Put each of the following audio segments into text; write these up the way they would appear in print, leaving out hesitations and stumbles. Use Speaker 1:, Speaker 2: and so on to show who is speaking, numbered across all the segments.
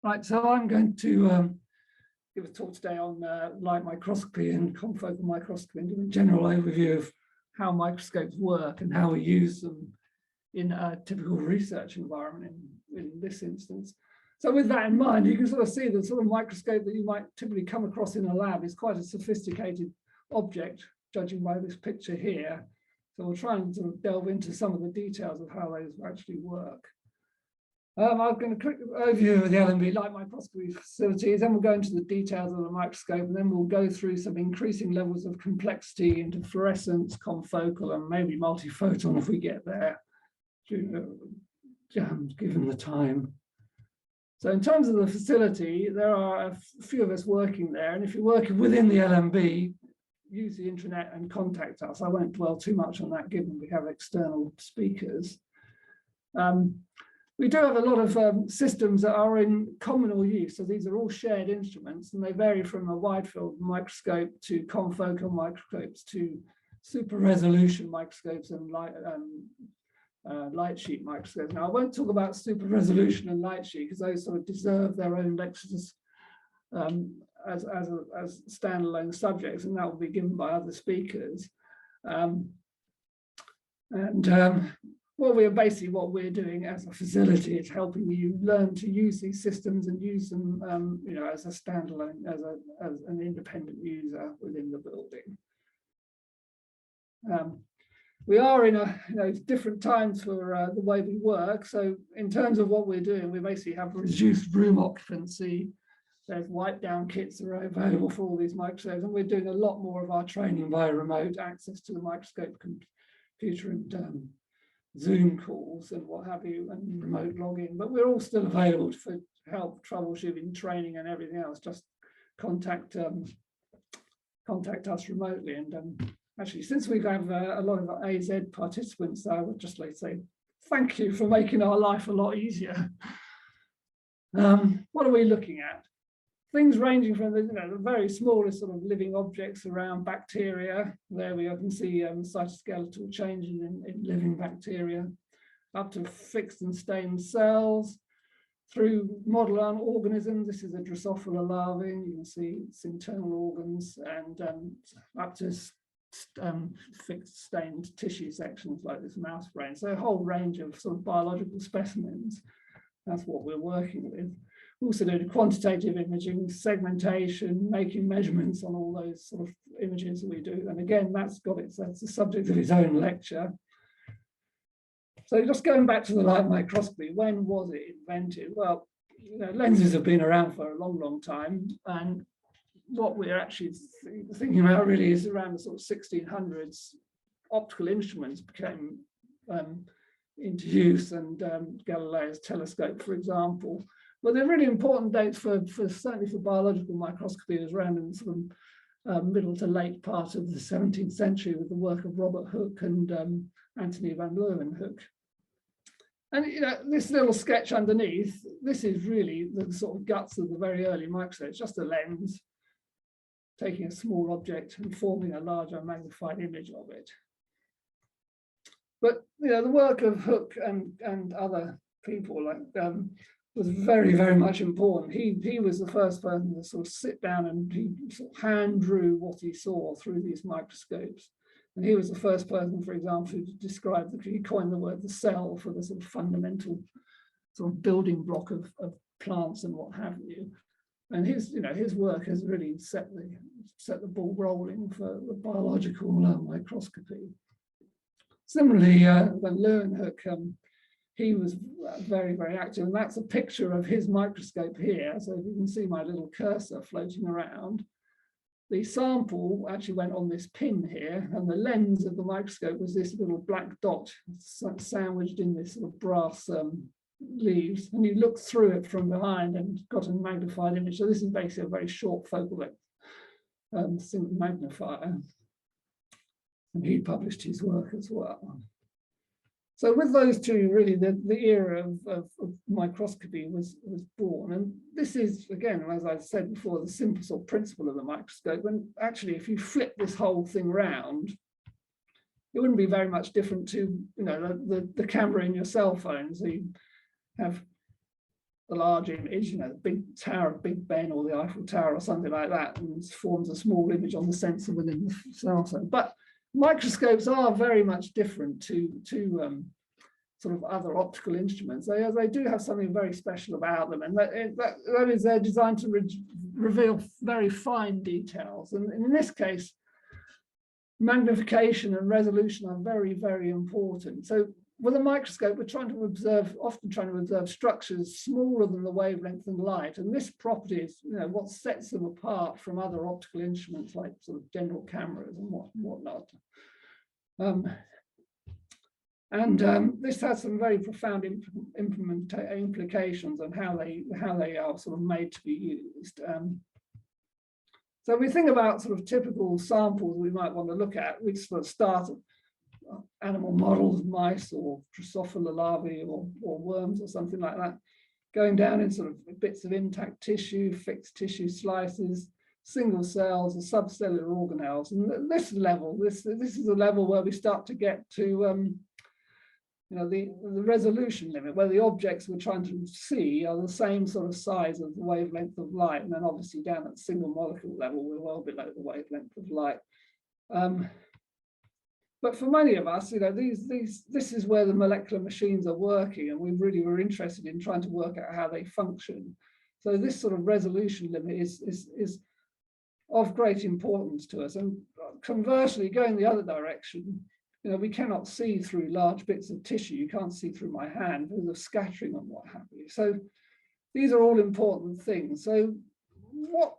Speaker 1: Right, so I'm going to give a talk today on light microscopy and confocal microscopy, and give a general overview of how microscopes work and how we use them in a typical research environment in this instance. So with that in mind, you can sort of see the sort of microscope that you might typically come across in a lab is quite a sophisticated object, judging by this picture here. So we'll try and sort of delve into some of the details of how those actually work. I'm going to quick overview of the LMB Light Microscopy Facility, then we'll go into the details of the microscope, and then we'll go through some increasing levels of complexity into fluorescence, confocal, and maybe multiphoton if we get there, given the time. So in terms of the facility, there are a few of us working there, and if you're working within the LMB, use the intranet and contact us. I won't dwell too much on that, given we have external speakers. We do have a lot of systems that are in communal use. So these are all shared instruments, and they vary from a wide field microscope to confocal microscopes to super resolution microscopes and light sheet microscopes. Now, I won't talk about super resolution and light sheet because those sort of deserve their own lectures as standalone subjects, and that will be given by other speakers. What we're doing as a facility is helping you learn to use these systems and use them, as a standalone, as an independent user within the building. We are in different times for the way we work. So in terms of what we're doing, we basically have reduced room occupancy. There's wipe down kits that are available for all these microscopes, and we're doing a lot more of our training via remote access to the microscope computer and Zoom calls and what have you, and remote login. But we're all still available for help, troubleshooting, training, and everything else. Just contact us remotely. And actually, since we have a lot of AZ participants, I would just like to say thank you for making our life a lot easier. What are we looking at? Things ranging from the very smallest sort of living objects around bacteria. There we can see cytoskeletal changes in living bacteria, up to fixed and stained cells, through model organisms. This is a Drosophila larvae. You can see its internal organs, and up to fixed stained tissue sections like this mouse brain. So a whole range of sort of biological specimens. That's what we're working with. Also doing quantitative imaging, segmentation, making measurements on all those sort of images that we do. And again, that's the subject of its own lecture. So just going back to the light microscopy, when was it invented? Well, lenses have been around for a long, long time. And what we're actually thinking about really is around the sort of 1600s, optical instruments became into use, and Galileo's telescope, for example. But the really important dates for certainly for biological microscopy was around in the sort of middle to late part of the 17th century with the work of Robert Hooke and Antony van Leeuwenhoek. And this little sketch underneath, this is really the sort of guts of the very early microscope. It's just a lens taking a small object and forming a larger magnified image of it. But the work of Hooke and other people was very, very much important. He was the first person to sort of sit down and he sort of hand drew what he saw through these microscopes. And he was the first person, for example, to describe, he coined the word the cell for the sort of fundamental sort of building block of plants and what have you. And his work has really set the ball rolling for the biological microscopy. Similarly, van Leeuwenhoek, he was very, very active, and that's a picture of his microscope here. So if you can see my little cursor floating around, the sample actually went on this pin here, and the lens of the microscope was this little black dot sandwiched in this sort of brass leaves, and you look through it from behind and got a magnified image. So this is basically a very short focal length magnifier, and he published his work as well. So with those two, really, the era of microscopy was born. And this is, again, as I said before, the simple sort of principle of the microscope. And actually, if you flip this whole thing around, it wouldn't be very much different to the camera in your cell phone. So you have the large image, the big Tower of Big Ben or the Eiffel Tower or something like that, and forms a small image on the sensor within the cell phone. But microscopes are very much different to sort of other optical instruments. They do have something very special about them, and that is they're designed to reveal very fine details. And in this case, magnification and resolution are very, very important. So with a microscope, we're often trying to observe structures smaller than the wavelength of light. And this property is, what sets them apart from other optical instruments like sort of general cameras and whatnot. This has some very profound implications on how they are sort of made to be used. So we think about sort of typical samples we might want to look at. We sort of start at animal models, mice or Drosophila larvae or worms or something like that, going down in sort of bits of intact tissue, fixed tissue slices, single cells, or subcellular organelles. And this level, this is a level where we start to get to the resolution limit, where the objects we're trying to see are the same sort of size as the wavelength of light. And then obviously down at single molecule level, we're well below the wavelength of light. But for many of us, this is where the molecular machines are working, and we really were interested in trying to work out how they function. So this sort of resolution limit is of great importance to us. And conversely, going the other direction, we cannot see through large bits of tissue. You can't see through my hand because of scattering and what have you. So these are all important things. So what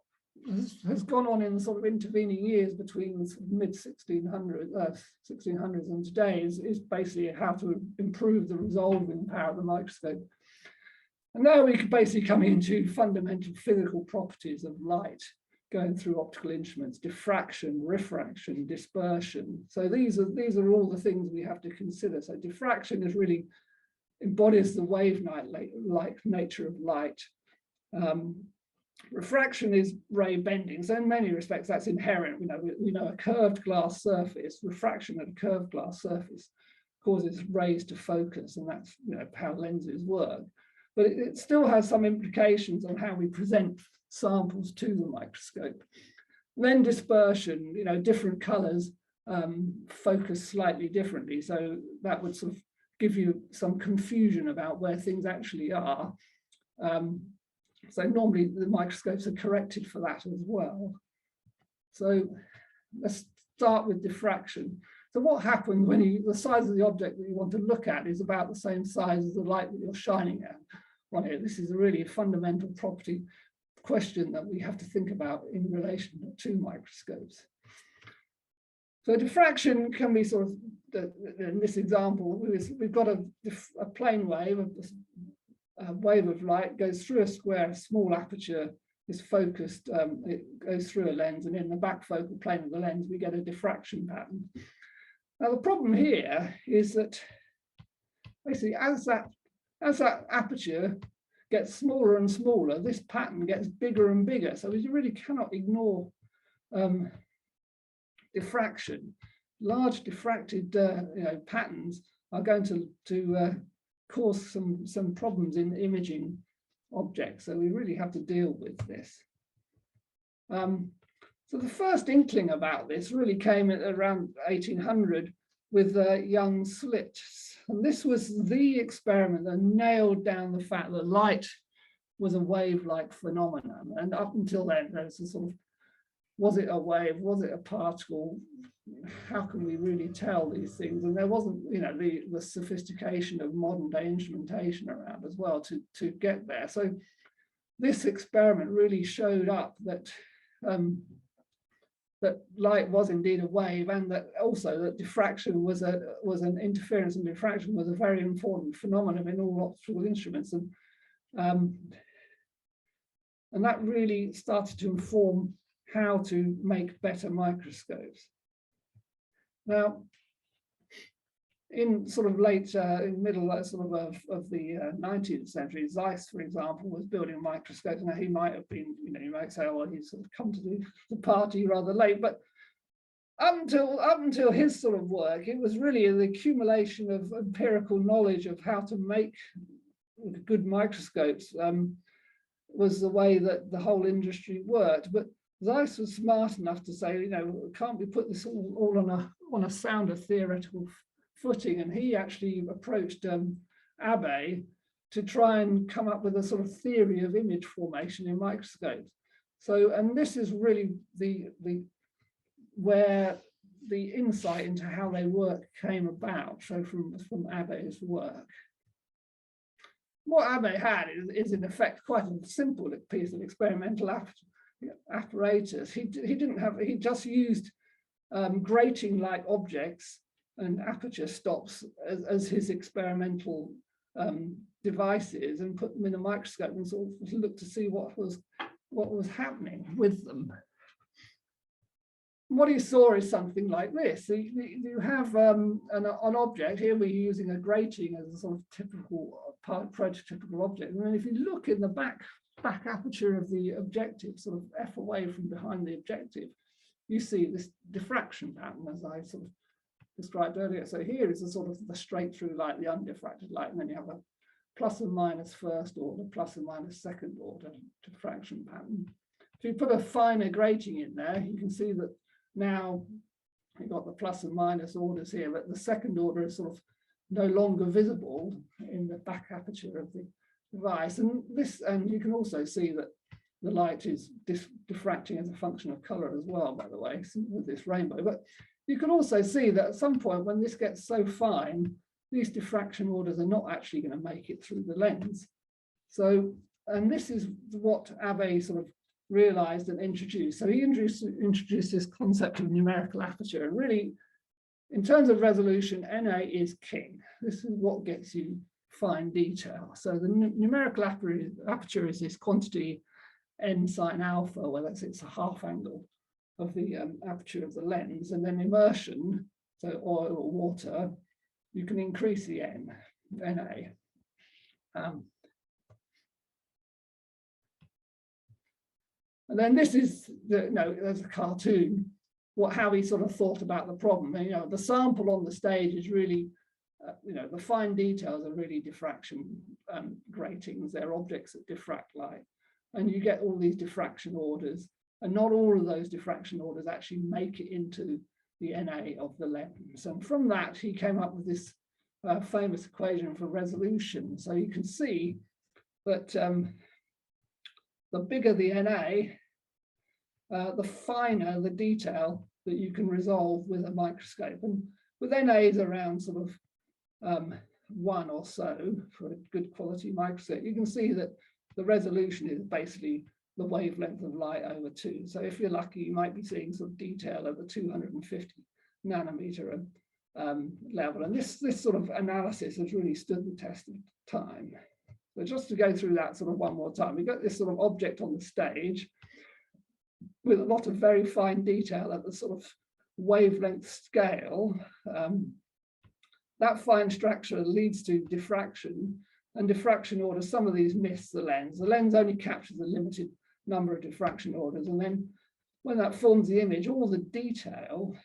Speaker 1: has gone on in the sort of intervening years between the sort of mid-1600s and today is basically how to improve the resolving power of the microscope. And now we could basically come into fundamental physical properties of light going through optical instruments: diffraction, refraction, dispersion. So these are all the things we have to consider. So diffraction is really embodies the wave-like nature of light. Refraction is ray bending. So in many respects, that's inherent. We know a curved glass surface, refraction at a curved glass surface causes rays to focus, and that's how lenses work. But it still has some implications on how we present samples to the microscope. Then dispersion, different colors focus slightly differently. So that would sort of give you some confusion about where things actually are. So normally the microscopes are corrected for that as well. So let's start with diffraction. So what happens when the size of the object that you want to look at is about the same size as the light that you're shining at on it? This is a really fundamental property question that we have to think about in relation to microscopes. So diffraction can be sort of, in this example, we've got a plane wave, a wave of light goes through a square, a small aperture is focused, it goes through a lens, and in the back focal plane of the lens, we get a diffraction pattern. Now, the problem here is that basically as that aperture gets smaller and smaller, this pattern gets bigger and bigger. So we really cannot ignore diffraction. Large diffracted patterns are going to cause some problems in imaging objects. So we really have to deal with this. So the first inkling about this really came at around 1800 with young slits. And this was the experiment that nailed down the fact that light was a wave-like phenomenon. And up until then, there's a sort of, was it a wave? Was it a particle? How can we really tell these things? And there wasn't, the sophistication of modern day instrumentation around as well to get there. So this experiment really showed up that that light was indeed a wave, and that also that diffraction was an interference, and diffraction was a very important phenomenon in all optical instruments, and that really started to inform how to make better microscopes. Now, in sort of middle of the 19th century, Zeiss, for example, was building microscopes. Now he might have been, you might say, oh, he's sort of come to the party rather late, but up until his sort of work, it was really the accumulation of empirical knowledge of how to make good microscopes was the way that the whole industry worked. But Zeiss was smart enough to say, you know, can't we put this all on a sounder theoretical footing? And he actually approached Abbe to try and come up with a sort of theory of image formation in microscopes. So, and this is really where the insight into how they work came about, so from Abbe's work. What Abbe had is in effect quite a simple piece of experimental apparatus. He just used grating-like objects and aperture stops as his experimental devices, and put them in a microscope and sort of looked to see what was happening with them. What he saw is something like this. So you have an object. Here we're using a grating as a sort of typical prototypical object. And then if you look in the back aperture of the objective, sort of F away from behind the objective, you see this diffraction pattern as I sort of described earlier. So here is a sort of the straight through light, the undifracted light, and then you have a plus and minus first order, plus and minus second order diffraction pattern. If you put a finer grating in there, you can see that now you've got the plus and minus orders here, but the second order is sort of no longer visible in the back aperture of the device. And you can also see that the light is diffracting as a function of color as well, by the way, with this rainbow. But you can also see that at some point when this gets so fine, these diffraction orders are not actually going to make it through the lens. So, and this is what Abbe sort of realized and introduced. So he introduced this concept of numerical aperture, and really, in terms of resolution, NA is king. This is what gets you fine detail. So the numerical aperture is this quantity n sine alpha, where it's a half angle of the aperture of the lens, and then immersion, so oil or water, you can increase the NA. And then this is there's a cartoon, how he sort of thought about the problem. And, the sample on the stage is really, the fine details are really diffraction gratings. They're objects that diffract light, and you get all these diffraction orders, and not all of those diffraction orders actually make it into the NA of the lens. And from that, he came up with this famous equation for resolution. So you can see that the bigger the NA, the finer the detail that you can resolve with a microscope. And with NAs around sort of 1 or so for a good quality microscope, you can see that the resolution is basically the wavelength of light over 2. So if you're lucky, you might be seeing some detail at the 250 nanometer level. And this sort of analysis has really stood the test of time. So just to go through that sort of one more time, we've got this sort of object on the stage with a lot of very fine detail at the sort of wavelength scale. That fine structure leads to diffraction, and diffraction orders, some of these miss the lens. The lens only captures a limited number of diffraction orders, and then when that forms the image, all the detail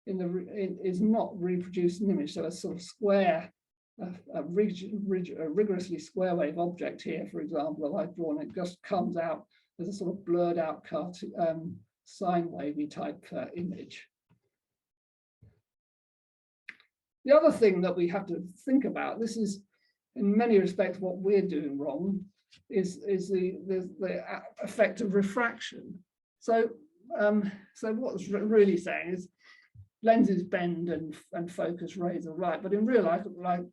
Speaker 1: is not reproduced in the image. So a sort of square, a rigorously square wave object here, for example, that I've drawn, it just comes out as a sort of blurred out cartoon, sine wavy type image. The other thing that we have to think about, this is in many respects what we're doing wrong, is the effect of refraction. So what's really saying is lenses bend and focus rays of light, but in real life, like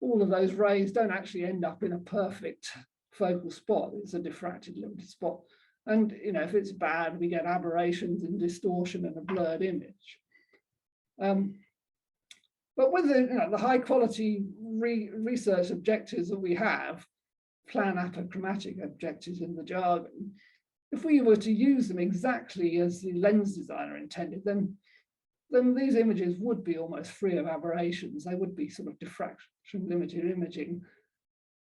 Speaker 1: all of those rays don't actually end up in a perfect focal spot. It's a diffracted limited spot, and if it's bad, we get aberrations and distortion and a blurred image. But with the high quality research objectives that we have, plan apochromatic objectives in the jargon, if we were to use them exactly as the lens designer intended, then these images would be almost free of aberrations. They would be sort of diffraction limited imaging.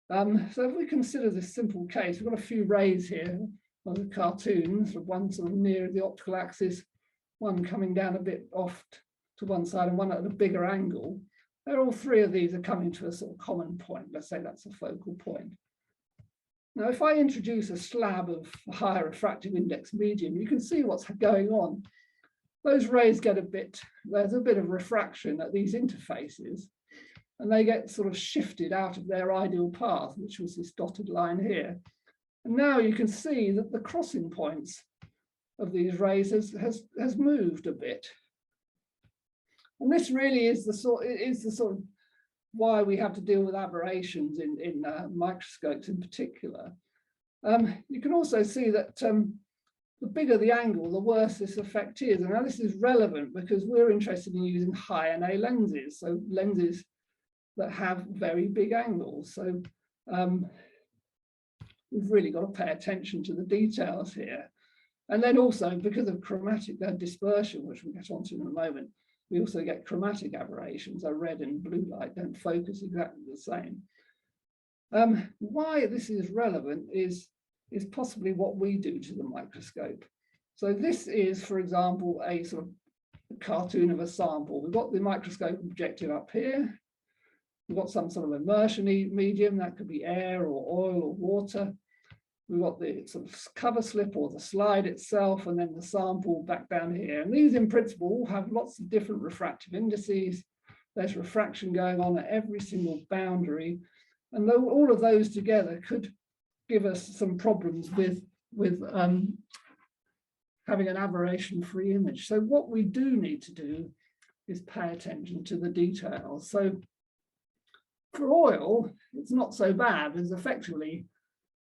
Speaker 1: So if we consider this simple case, we've got a few rays here on the cartoon, one sort of near the optical axis, one coming down a bit off to one side and one at a bigger angle. They're all three of these are coming to a sort of common point. Let's say that's a focal point. Now, if I introduce a slab of higher refractive index medium, you can see what's going on. Those rays get there's a bit of refraction at these interfaces, and they get sort of shifted out of their ideal path, which was this dotted line here. And now you can see that the crossing points of these rays has moved a bit. And this really is the sort of why we have to deal with aberrations in microscopes in particular. You can also see that the bigger the angle, the worse this effect is. And now this is relevant because we're interested in using high NA lenses, so lenses that have very big angles. So we've really got to pay attention to the details here. And then also, because of chromatic dispersion, which we'll get onto in a moment, we also get chromatic aberrations. Our red and blue light don't focus exactly the same. Why this is relevant is possibly what we do to the microscope. So this is, for example, a sort of cartoon of a sample. We've got the microscope objective up here. We've got some sort of immersion medium, that could be air or oil or water. We've got the sort of cover slip or the slide itself, and then the sample back down here. And these in principle all have lots of different refractive indices. There's refraction going on at every single boundary. And though all of those together could give us some problems with having an aberration-free image. So what we do need to do is pay attention to the details. So for oil, it's not so bad, as effectively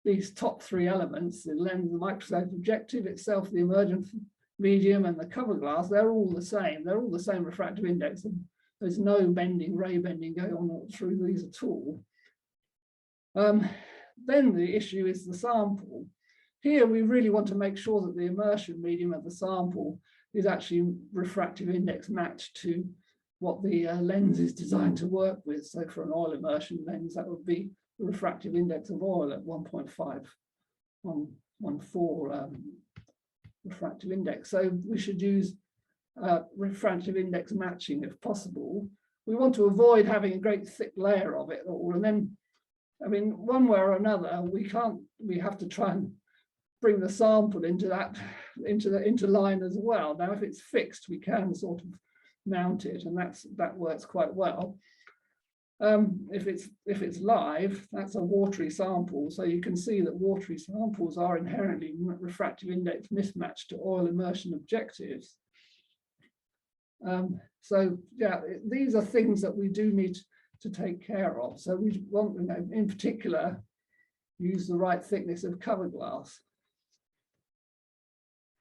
Speaker 1: these top three elements, the lens, the microscope objective itself, the emergent medium, and the cover glass, they're all the same. They're all the same refractive index. And there's no bending, ray bending going on through these at all. Then the issue is the sample. Here we really want to make sure that the immersion medium of the sample is actually refractive index matched to what the lens is designed to work with. So for an oil immersion lens, that would be the refractive index of oil at 1.514 refractive index. So we should use refractive index matching if possible. We want to avoid having a great thick layer of it all, and then, I mean, one way or another, we have to try and bring the sample into line as well. Now, if it's fixed, we can sort of mount it, and that works quite well. If it's live, that's a watery sample, so you can see that watery samples are inherently refractive index mismatched to oil immersion objectives. So yeah, these are things that we do need to take care of. So we want, in particular, use the right thickness of cover glass.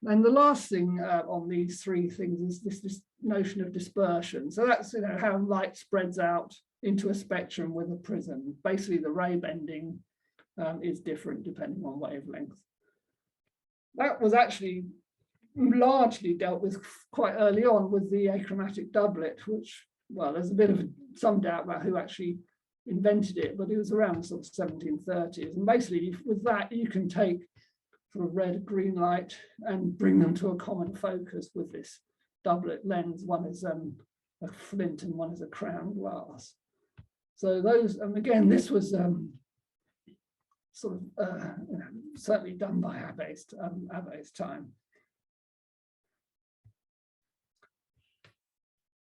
Speaker 1: And the last thing on these three things is this notion of dispersion. So that's how light spreads out into a spectrum with a prism. Basically, the ray bending is different depending on wavelength. That was actually largely dealt with quite early on with the achromatic doublet, which, well, there's a bit of some doubt about who actually invented it, but it was around sort of 1730s. And basically, with that, you can take sort of red, green light and bring them to a common focus with this doublet lens. One is a flint and one is a crown glass. So those, and again, this was sort of certainly done by Abbe's time.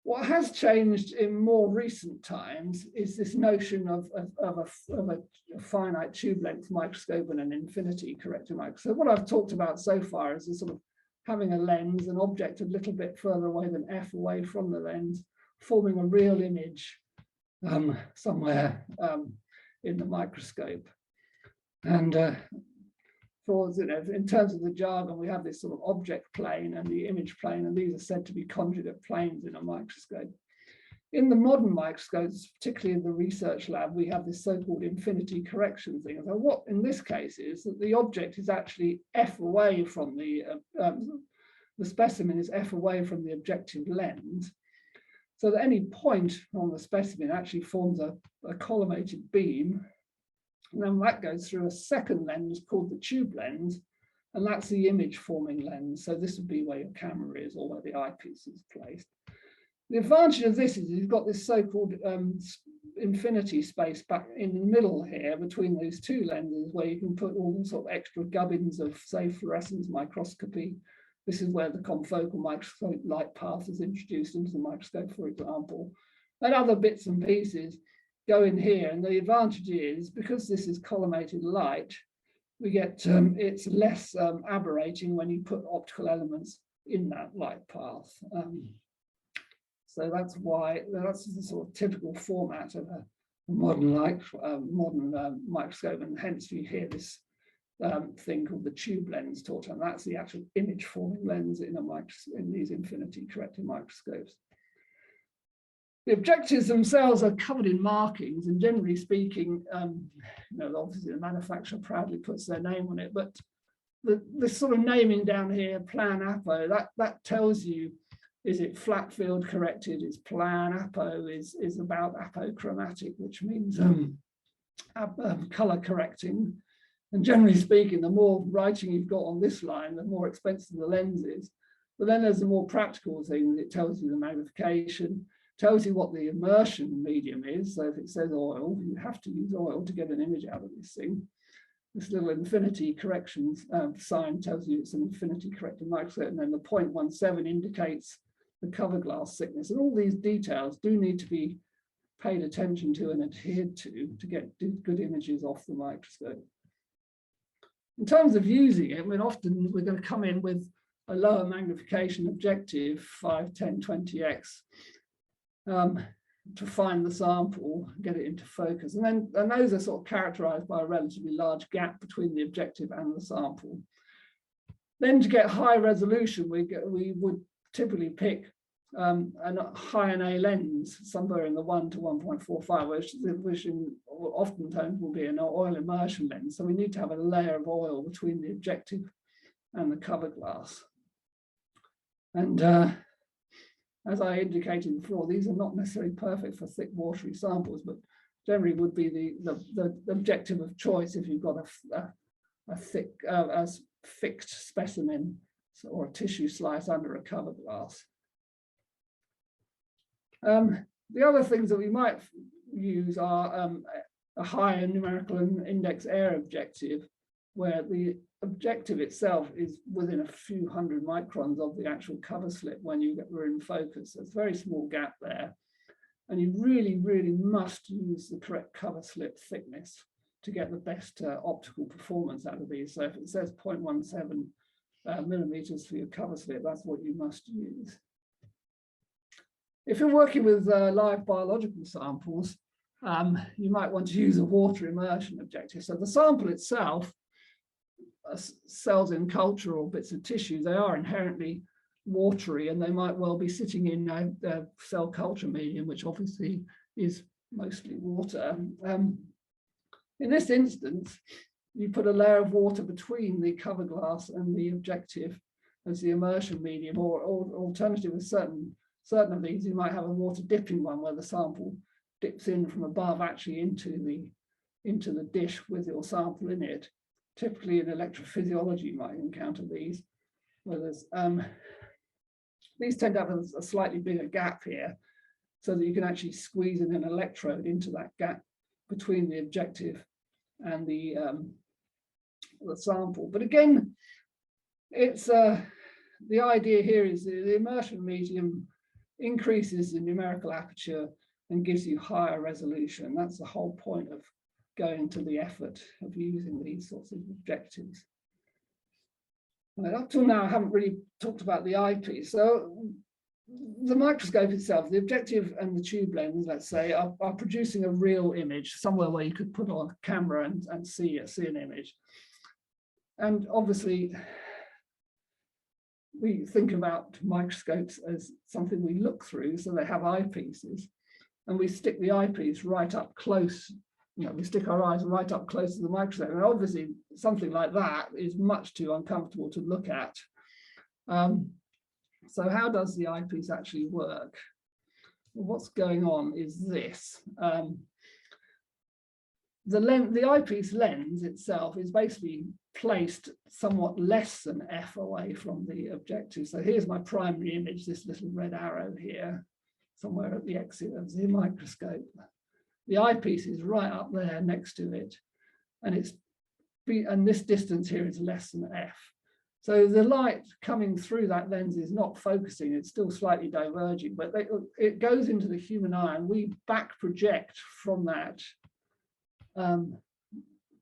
Speaker 1: What has changed in more recent times is this notion of a finite tube length microscope and an infinity corrector microscope. What I've talked about so far is a sort of having a lens, an object a little bit further away than f away from the lens, forming a real image somewhere in the microscope. And for, in terms of the jargon, we have this sort of object plane and the image plane, and these are said to be conjugate planes in a microscope. In the modern microscopes, particularly in the research lab, we have this so-called infinity correction thing. So what in this case is that the object is actually f away from the specimen is f away from the objective lens, so that any point on the specimen actually forms a collimated beam. And then that goes through a second lens called the tube lens, and that's the image forming lens. So this would be where your camera is or where the eyepiece is placed. The advantage of this is you've got this so-called infinity space back in the middle here between those two lenses, where you can put all the sort of extra gubbins of, say, fluorescence microscopy. This is where the confocal microscope light path is introduced into the microscope, for example, and other bits and pieces go in here. And the advantage is, because this is collimated light, we get it's less aberrating when you put optical elements in that light path. So that's why, that's the sort of typical format of a modern microscope, and hence you hear this thing called the tube lens taught, and that's the actual image forming lens in these infinity corrected microscopes. The objectives themselves are covered in markings, and generally speaking, obviously the manufacturer proudly puts their name on it, but the sort of naming down here, plan apo, that tells you, is it flat field corrected? Is plan apo is about apochromatic, which means color correcting. And generally speaking, the more writing you've got on this line, the more expensive the lens is. But then there's the more practical things. It tells you the magnification, tells you what the immersion medium is. So if it says oil, you have to use oil to get an image out of this thing. This little infinity corrections sign tells you it's an infinity corrected microscope, and then the 0.17 indicates the cover glass thickness. And all these details do need to be paid attention to and adhered to get good images off the microscope. In terms of using it, I mean, often we're going to come in with a lower magnification objective, 5, 10, 20x, to find the sample, get it into focus. And those are sort of characterized by a relatively large gap between the objective and the sample. Then to get high resolution, we would typically pick a high NA lens, somewhere in the 1 to 1.45, which oftentimes will be an oil immersion lens. So we need to have a layer of oil between the objective and the cover glass. And as I indicated before, these are not necessarily perfect for thick watery samples, but generally would be the objective of choice if you've got a thick, fixed specimen or a tissue slice under a cover glass. The other things that we might use are a higher numerical index air objective, where the objective itself is within a few hundred microns of the actual cover slip when we're in focus. So it's a very small gap there. And you really, really must use the correct cover slip thickness to get the best optical performance out of these. So if it says 0.17 millimeters for your cover slip, that's what you must use. If you're working with live biological samples, you might want to use a water immersion objective. So the sample itself, cells in culture or bits of tissue, they are inherently watery, and they might well be sitting in a cell culture medium, which obviously is mostly water. In this instance, you put a layer of water between the cover glass and the objective as the immersion medium, or alternative with certain of these, you might have a water dipping one where the sample dips in from above actually into the dish with your sample in it. Typically in electrophysiology you might encounter these, where there's these tend to have a slightly bigger gap here, so that you can actually squeeze in an electrode into that gap between the objective and the sample. But again, it's the idea here is the immersion medium increases the numerical aperture and gives you higher resolution. That's the whole point of going to the effort of using these sorts of objectives. Well, up till now, I haven't really talked about the eyepiece. So the microscope itself, the objective and the tube lens, let's say, are producing a real image somewhere where you could put on a camera and see an image. And obviously, we think about microscopes as something we look through, so they have eyepieces, and we stick the eyepiece right up close. We stick our eyes right up close to the microscope, and obviously something like that is much too uncomfortable to look at. So how does the eyepiece actually work? Well, what's going on is this. The eyepiece lens itself is basically placed somewhat less than f away from the objective. So here's my primary image, this little red arrow here. somewhere at the exit of the microscope. The eyepiece is right up there next to it, and this distance here is less than f. So the light coming through that lens is not focusing, it's still slightly diverging, but it goes into the human eye, and we back project from that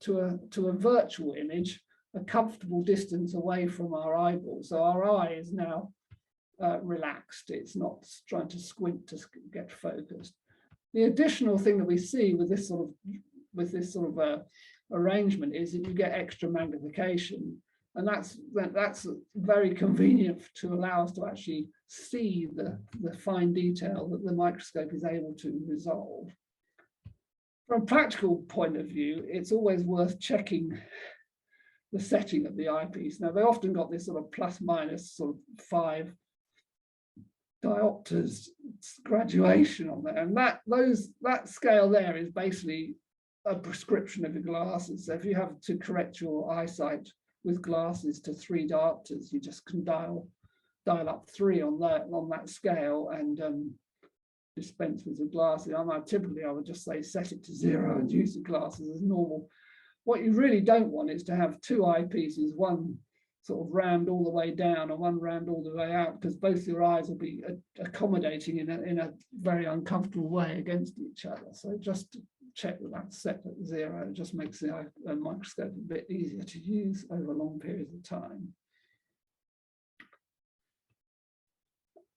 Speaker 1: to a virtual image, a comfortable distance away from our eyeball. So our eye is now relaxed, it's not trying to squint to get focused. The additional thing that we see with this sort of arrangement is that you get extra magnification. And that's very convenient to allow us to actually see the fine detail that the microscope is able to resolve. From a practical point of view, it's always worth checking the setting of the eyepiece. Now, they often got this sort of plus minus sort of 5 diopters graduation on there, and that scale there is basically a prescription of the glasses. So if you have to correct your eyesight with glasses to 3 diopters, you just can dial up 3 on that scale and dispense with the glasses. Typically, I would just say set it to 0 and use the glasses as normal. What you really don't want is to have 2 eyepieces, one sort of rammed all the way down and one rammed all the way out, because both your eyes will be accommodating in a very uncomfortable way against each other. So just check that that's set at 0. It just makes the microscope a bit easier to use over long periods of time.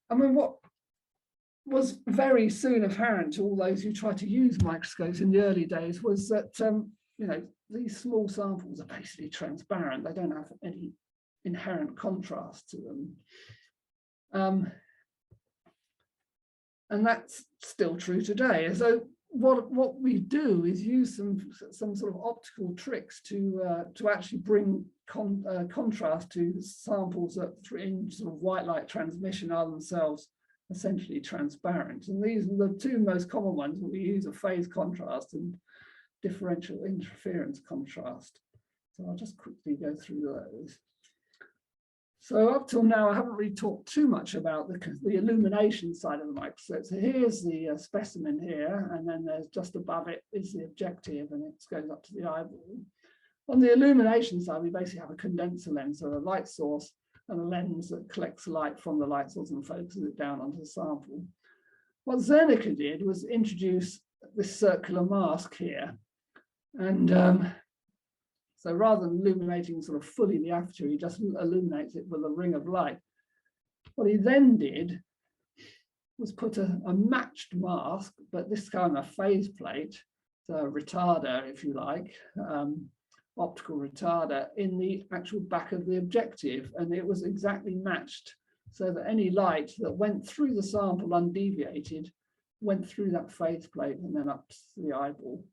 Speaker 1: I mean, what was very soon apparent to all those who tried to use microscopes in the early days was that these small samples are basically transparent. They don't have any inherent contrast to them, and that's still true today. So what we do is use some sort of optical tricks to actually bring contrast to samples that in sort of white light transmission are themselves essentially transparent. And these are the 2 most common ones that we use: are phase contrast and differential interference contrast. So I'll just quickly go through those. So up till now, I haven't really talked too much about the illumination side of the microscope. So here's the specimen here, and then there's just above it is the objective, and it goes up to the eyeball. On the illumination side, we basically have a condenser lens, so a light source and a lens that collects light from the light source and focuses it down onto the sample. What Zernike did was introduce this circular mask here. And so rather than illuminating sort of fully the aperture, he just illuminates it with a ring of light. What he then did was put a matched mask, but this kind of phase plate, so a retarder, if you like, optical retarder, in the actual back of the objective, and it was exactly matched, so that any light that went through the sample undeviated went through that phase plate and then up to the eyeball.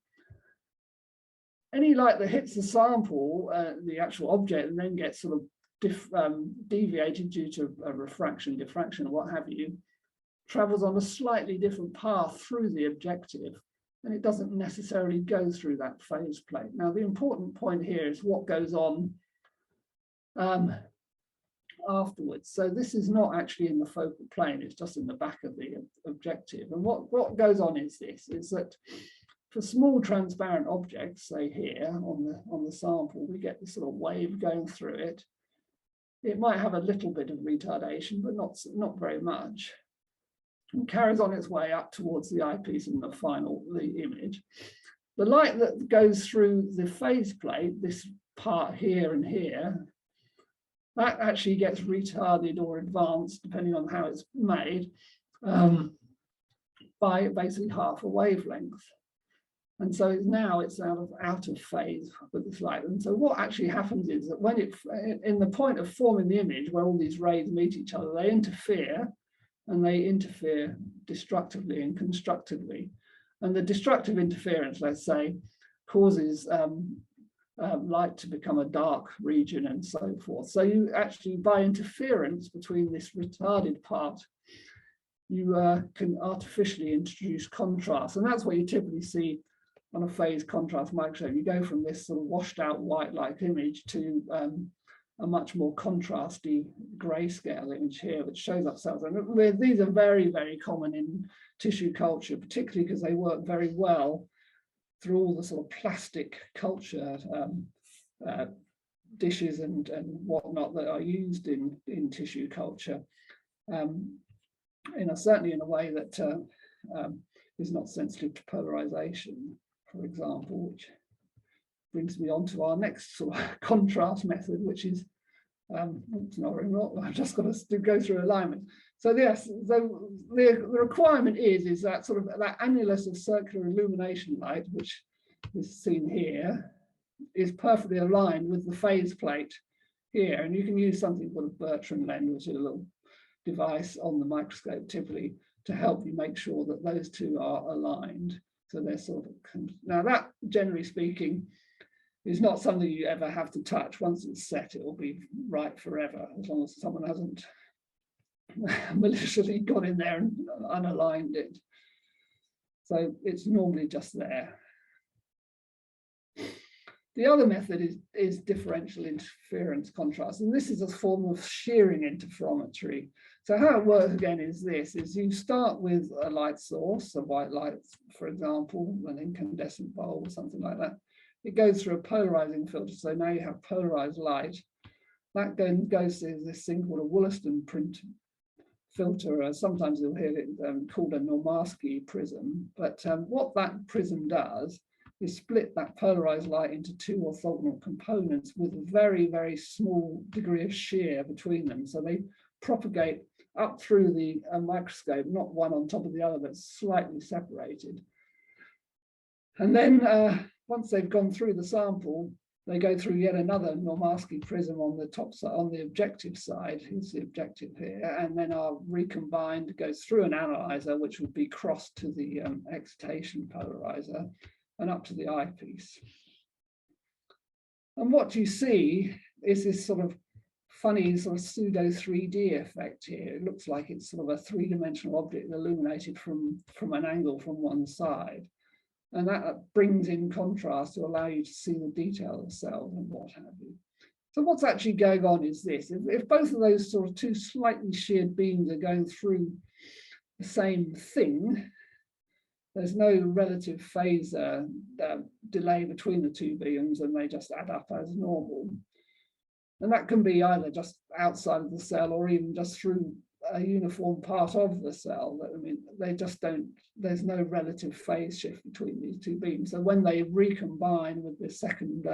Speaker 1: Any light that hits the sample, the actual object, and then gets sort of deviated due to a refraction, diffraction, or what have you, travels on a slightly different path through the objective, and it doesn't necessarily go through that phase plate. Now, the important point here is what goes on afterwards. So this is not actually in the focal plane, it's just in the back of the objective. And what goes on is that for small transparent objects, say here on the sample, we get this sort of wave going through it. It might have a little bit of retardation, but not very much. It carries on its way up towards the eyepiece and the image. The light that goes through the phase plate, this part here and here, that actually gets retarded or advanced, depending on how it's made, by basically half a wavelength. And so now it's out of phase with this light. And so what actually happens is that when in the point of forming the image, where all these rays meet each other, they interfere, and they interfere destructively and constructively. And the destructive interference, let's say, causes light to become a dark region and so forth. So you actually, by interference between this retarded part, you can artificially introduce contrast. And that's what you typically see on a phase contrast microscope. You go from this sort of washed out white light image to a much more contrasty grayscale image here, which shows up cells. And these are very, very common in tissue culture, particularly because they work very well through all the sort of plastic culture dishes and whatnot that are used in tissue culture, certainly in a way that is not sensitive to polarization, for example, which brings me on to our next sort of contrast method, which is, I've just got to go through alignment. So yes, the requirement is that sort of that annulus of circular illumination light, which is seen here, is perfectly aligned with the phase plate here. And you can use something called a Bertrand lens, which is a little device on the microscope typically to help you make sure that those two are aligned. So they're sort of, now that, generally speaking, is not something you ever have to touch. Once it's set, it will be right forever, as long as someone hasn't maliciously got in there and unaligned it. So it's normally just there. The other method is differential interference contrast, and this is a form of shearing interferometry. So how it works again is this: you start with a light source, a white light, for example, an incandescent bulb or something like that. It goes through a polarizing filter, so now you have polarized light. That goes through this thing called a Wollaston print filter. Sometimes you'll hear it called a Normarsky prism. But what that prism does is split that polarized light into two orthogonal components with a very, very small degree of shear between them. So they propagate up through the microscope, not one on top of the other, but slightly separated. And then once they've gone through the sample, they go through yet another Normarsky prism on the top side, on the objective side. Here's the objective here, and then are recombined, goes through an analyzer, which would be crossed to the excitation polarizer and up to the eyepiece. And what you see is this sort of funny sort of pseudo 3D effect here. It looks like it's sort of a three-dimensional object illuminated from an angle from one side. And that brings in contrast to allow you to see the detail of the cells and what have you. So what's actually going on is this: if both of those sort of two slightly sheared beams are going through the same thing, there's no relative phase delay between the two beams, and they just add up as normal. And that can be either just outside of the cell or even just through a uniform part of the cell. I mean, they just don't, there's no relative phase shift between these two beams. So when they recombine with the second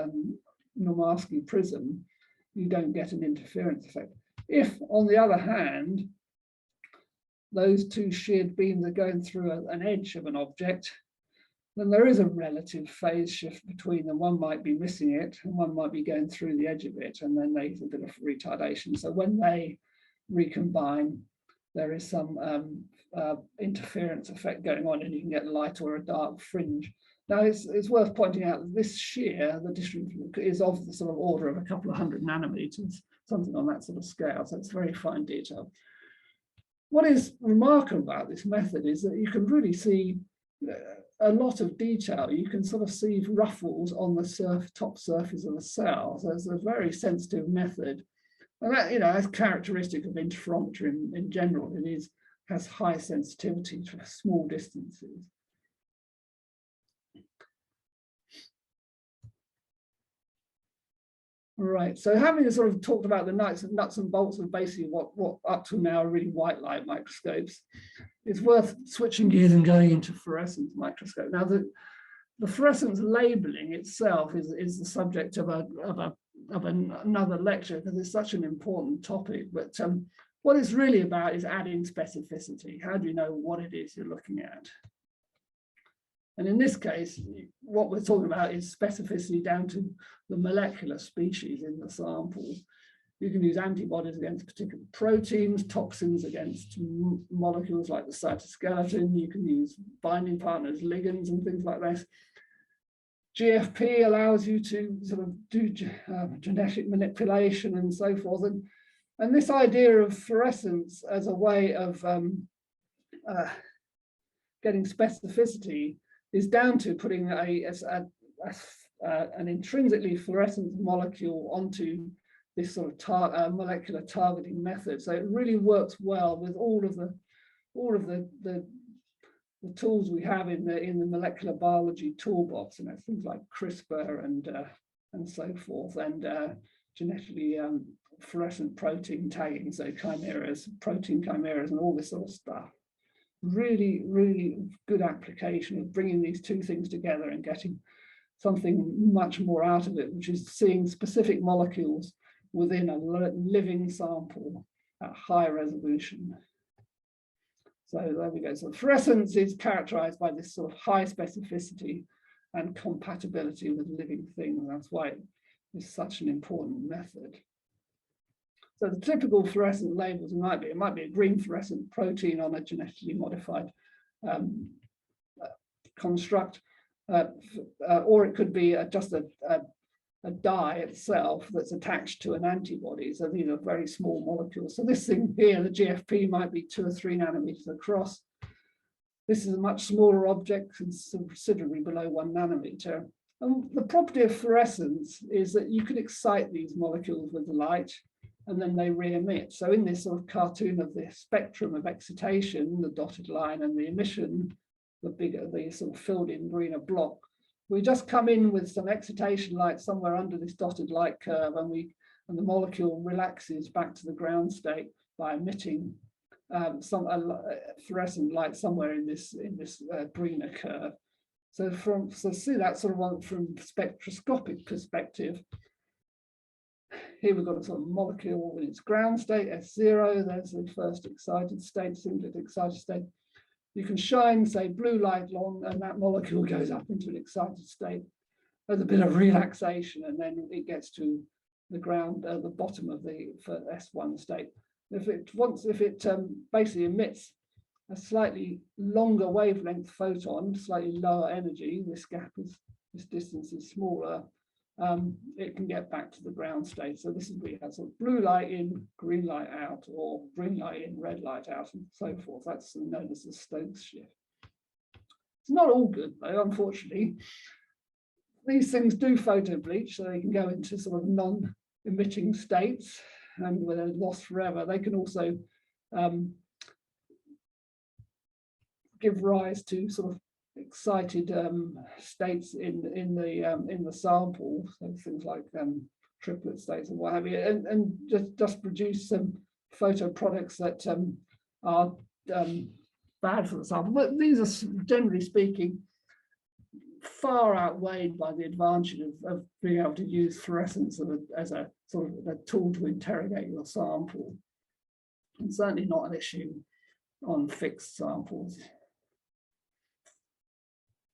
Speaker 1: Normarsky prism, you don't get an interference effect. If, on the other hand, those two sheared beams are going through an edge of an object, then there is a relative phase shift between them. One might be missing it, and one might be going through the edge of it, and then there's a bit of retardation. So when they recombine, there is some interference effect going on, and you can get light or a dark fringe. Now, it's worth pointing out that this shear, the distribution, is of the sort of order of a couple of 100 nanometers, something on that sort of scale. So it's very fine detail. What is remarkable about this method is that you can really see a lot of detail. You can sort of see ruffles on the top surface of a cell. So it's a very sensitive method. And that, you know, as characteristic of interferometry in general, it has high sensitivity to small distances. Right, so having sort of talked about the nuts and bolts of basically what up to now are really white light microscopes, it's worth switching gears and going into fluorescence microscope. Now, the fluorescence labeling itself is the subject of another lecture, because it's such an important topic. But what it's really about is adding specificity. How do you know what it is you're looking at? And in this case, what we're talking about is specificity down to the molecular species in the sample. You can use antibodies against particular proteins, toxins against molecules like the cytoskeleton. You can use binding partners, ligands, and things like this. GFP allows you to sort of do genetic manipulation and so forth. And this idea of fluorescence as a way of getting specificity is down to putting an intrinsically fluorescent molecule onto this sort of molecular targeting method. So it really works well with all of the tools we have in the molecular biology toolbox, and things like CRISPR and so forth, and genetically fluorescent protein tagging, so chimeras, protein chimeras, and all this sort of stuff. Really, really good application of bringing these two things together and getting something much more out of it, which is seeing specific molecules within a living sample at high resolution. So there we go. So fluorescence is characterized by this sort of high specificity and compatibility with living things. That's why it is such an important method. So the typical fluorescent labels it might be a green fluorescent protein on a genetically modified construct, or it could be just a dye itself that's attached to an antibody. So these are very small molecules. So this thing here, the GFP, might be 2 or 3 nanometers across. This is a much smaller object, considerably below 1 nanometer. And the property of fluorescence is that you can excite these molecules with light, and then they re-emit. So in this sort of cartoon of the spectrum of excitation, the dotted line, and the emission, the sort of filled in greener block, we just come in with some excitation light somewhere under this dotted light curve, and the molecule relaxes back to the ground state by emitting some fluorescent light somewhere in this greener curve. So see that sort of from spectroscopic perspective. Here we've got a sort of molecule in its ground state, S0. There's the first excited state, singlet excited state. You can shine, say, blue light along, and that molecule goes up into an excited state. There's a bit of relaxation, and then it gets to the ground, the bottom of the S1 state. If it basically emits a slightly longer wavelength photon, slightly lower energy, this distance is smaller, it can get back to the ground state. So this is where you have sort of blue light in, green light out, or green light in, red light out, and so forth. That's known as the Stokes shift. It's not all good, though, unfortunately. These things do photo bleach, so they can go into sort of non-emitting states, and when they're lost forever, they can also give rise to sort of excited states in the sample, so things like triplet states and what have you, and just produce some photo products that are bad for the sample. But these are, generally speaking, far outweighed by the advantage of being able to use fluorescence as a sort of a tool to interrogate your sample, and certainly not an issue on fixed samples.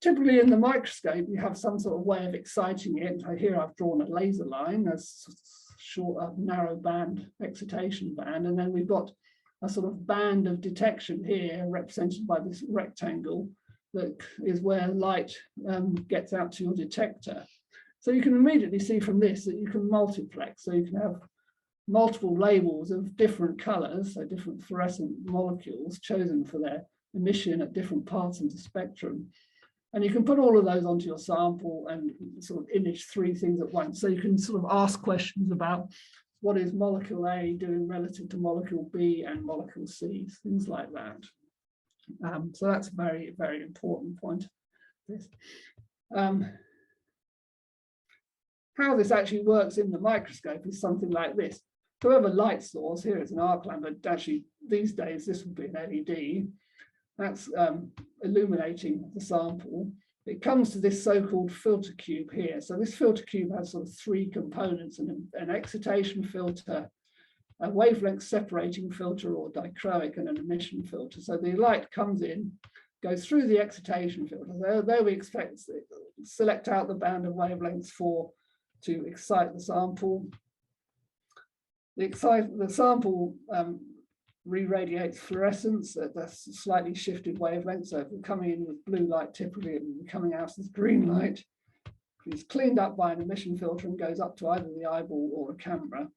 Speaker 1: Typically in the microscope, you have some sort of way of exciting it. So here I've drawn a laser line, a short, narrow band, excitation band, and then we've got a sort of band of detection here represented by this rectangle that is where light gets out to your detector. So you can immediately see from this that you can multiplex. So you can have multiple labels of different colors, so different fluorescent molecules chosen for their emission at different parts of the spectrum. And you can put all of those onto your sample and sort of image 3 things at once. So you can sort of ask questions about what is molecule A doing relative to molecule B and molecule C, things like that. So that's a very, very important point. How this actually works in the microscope is something like this. So we have a light source. Here is an arc lamp, but actually these days this would be an LED. That's illuminating the sample. It comes to this so-called filter cube here. So this filter cube has sort of 3 components: an excitation filter, a wavelength separating filter or dichroic, and an emission filter. So the light comes in, goes through the excitation filter. There we select out the band of wavelengths to excite the sample. The sample re-radiates fluorescence at a slightly shifted wavelength. So if we're coming in with blue light, typically it will be coming out as green light. It's cleaned up by an emission filter and goes up to either the eyeball or a camera.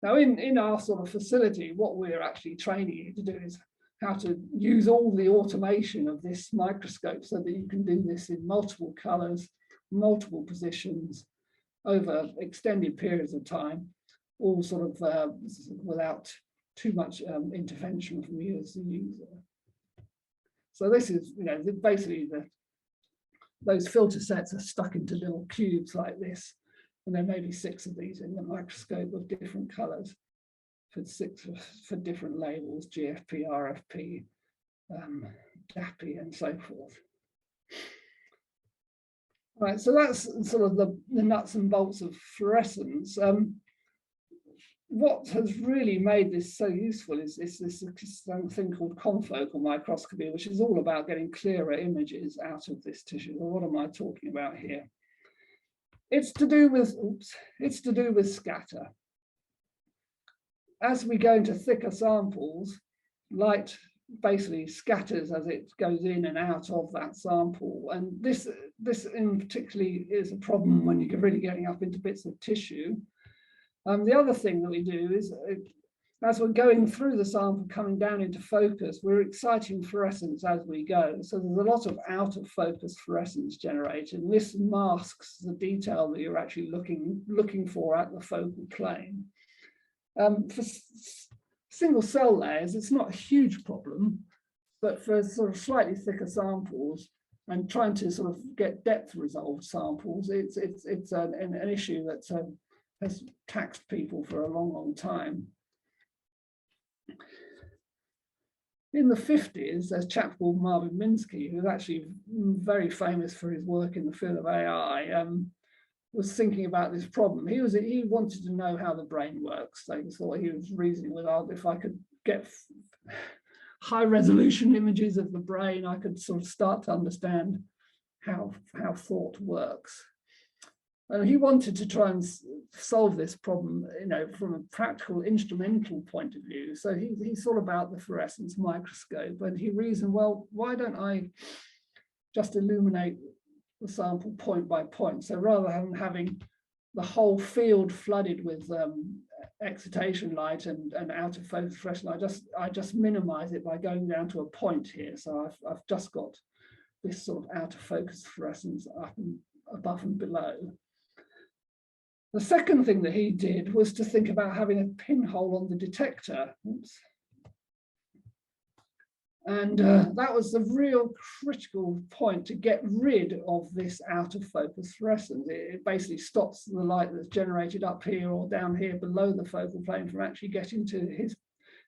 Speaker 1: Now in our sort of facility, what we're actually training you to do is how to use all the automation of this microscope so that you can do this in multiple colors, multiple positions over extended periods of time, all sort of without too much intervention from you as the user. So this is, basically those filter sets are stuck into little cubes like this, and there may be 6 of these in the microscope of different colors for different labels, GFP, RFP, DAPI, and so forth. Right, so that's sort of the nuts and bolts of fluorescence. What has really made this so useful is this thing called confocal microscopy, which is all about getting clearer images out of this tissue. Well, what am I talking about here? It's to do with scatter. As we go into thicker samples, light basically scatters as it goes in and out of that sample. And this in particularly is a problem when you're really getting up into bits of tissue. The other thing that we do is, as we're going through the sample, coming down into focus, we're exciting fluorescence as we go. So there's a lot of out of focus fluorescence generated. And this masks the detail that you're actually looking for at the focal plane. For single cell layers, it's not a huge problem, but for sort of slightly thicker samples and trying to sort of get depth resolved samples, it's an issue that has taxed people for a long, long time. In the 50s, there's a chap called Marvin Minsky, who's actually very famous for his work in the field of AI, was thinking about this problem. He wanted to know how the brain works. So he thought, he was reasoning with, if I could get high resolution images of the brain, I could sort of start to understand how thought works. And he wanted to try and solve this problem, from a practical instrumental point of view. So he thought about the fluorescence microscope, and he reasoned, well, why don't I just illuminate the sample point by point? So rather than having the whole field flooded with excitation light and out of focus fluorescence, I just minimize it by going down to a point here. So I've just got this sort of out of focus fluorescence up and above and below. The second thing that he did was to think about having a pinhole on the detector. Oops. And that was the real critical point to get rid of this out of focus fluorescence. It basically stops the light that's generated up here or down here below the focal plane from actually getting to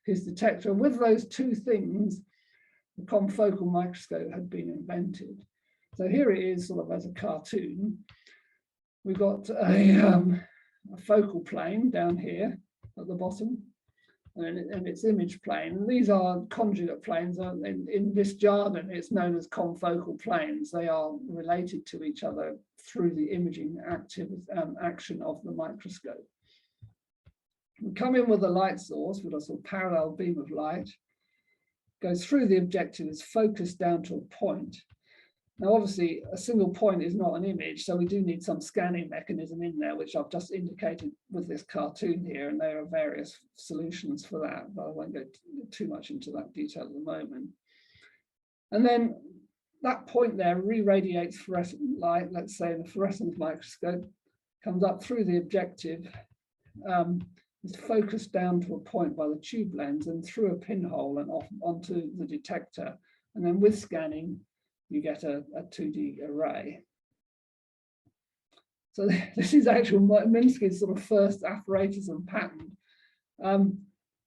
Speaker 1: his detector. And with those two things, the confocal microscope had been invented. So here it is sort of as a cartoon. We've got a focal plane down here at the bottom, and its image plane. And these are conjugate planes. In this jargon, it's known as confocal planes. They are related to each other through the imaging action of the microscope. We come in with a light source with a sort of parallel beam of light, goes through the objective, is focused down to a point. Now, obviously, a single point is not an image, so we do need some scanning mechanism in there, which I've just indicated with this cartoon here, and there are various solutions for that, but I won't go too much into that detail at the moment. And then that point there re-radiates fluorescent light, let's say in a fluorescence microscope, comes up through the objective, is focused down to a point by the tube lens and through a pinhole and off onto the detector. And then with scanning, you get a 2D array. So this is actual Minsky's sort of first apparatus and patent.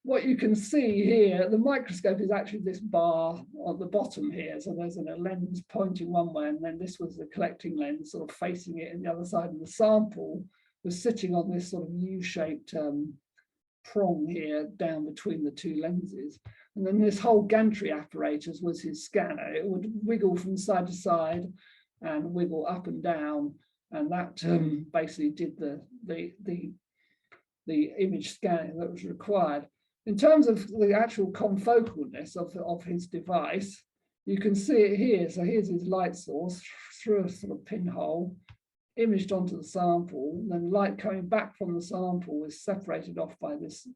Speaker 1: What you can see here, the microscope is actually this bar on the bottom here. So there's a lens pointing one way, and then this was the collecting lens sort of facing it, and the other side of the sample was sitting on this sort of U-shaped prong here down between the two lenses. And then this whole gantry apparatus was his scanner. It would wiggle from side to side and wiggle up and down, and that basically did the image scanning that was required. In terms of the actual confocalness of his device, you can see it here. So here's his light source through a sort of pinhole, imaged onto the sample, and then light coming back from the sample is separated off by this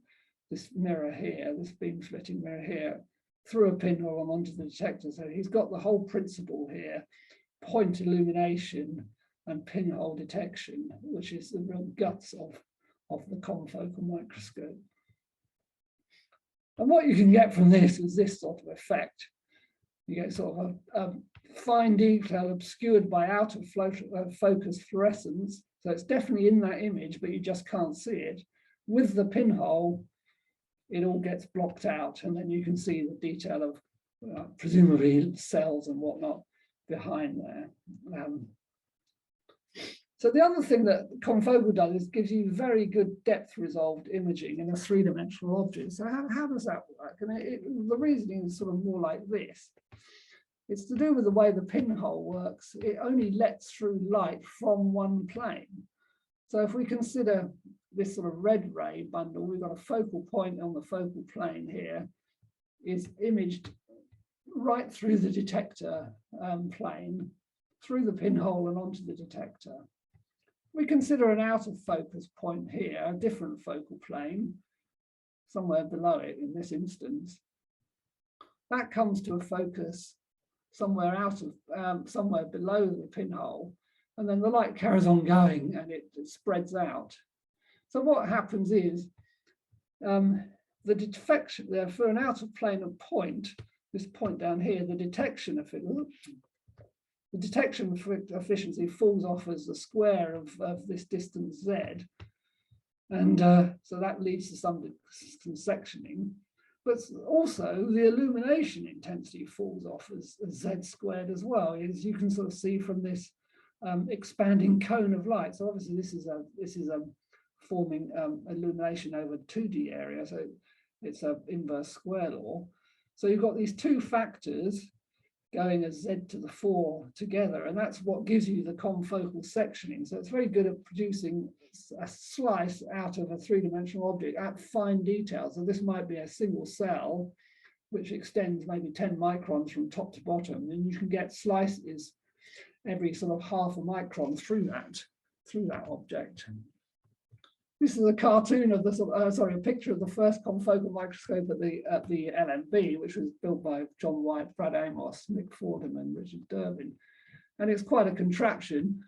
Speaker 1: mirror here, this beam splitting mirror here, through a pinhole and onto the detector. So he's got the whole principle here, point illumination and pinhole detection, which is the real guts of the confocal microscope. And what you can get from this is this sort of effect. You get sort of a fine detail obscured by out of focus fluorescence. So it's definitely in that image, but you just can't see it. With the pinhole, it all gets blocked out, and then you can see the detail of presumably cells and whatnot behind there. So the other thing that Confocal does is gives you very good depth resolved imaging in a three-dimensional object. So how does that work? And the reasoning is sort of more like this. It's to do with the way the pinhole works. It only lets through light from one plane. So if we consider this sort of red ray bundle, we've got a focal point on the focal plane here, is imaged right through the detector plane, through the pinhole and onto the detector. We consider an out of focus point here, a different focal plane, somewhere below it in this instance. That comes to a focus somewhere somewhere below the pinhole, and then the light carries on going and it spreads out. So what happens is the detection there for an out of plane of point, this point down here, the detection efficiency falls off as the square of this distance z, and so that leads to some sectioning. But also the illumination intensity falls off as z squared as well, as you can sort of see from this expanding cone of light. So obviously this is a forming illumination over 2D area, so it's an inverse square law. So you've got these two factors going as z to the 4 together, and that's what gives you the confocal sectioning. So it's very good at producing a slice out of a three-dimensional object at fine detail. So this might be a single cell which extends maybe 10 microns from top to bottom, and you can get slices every sort of half a micron through that object. This is a cartoon of the a picture of the first confocal microscope at the LMB, which was built by John White, Brad Amos, Nick Fordham, and Richard Durbin. And it's quite a contraption,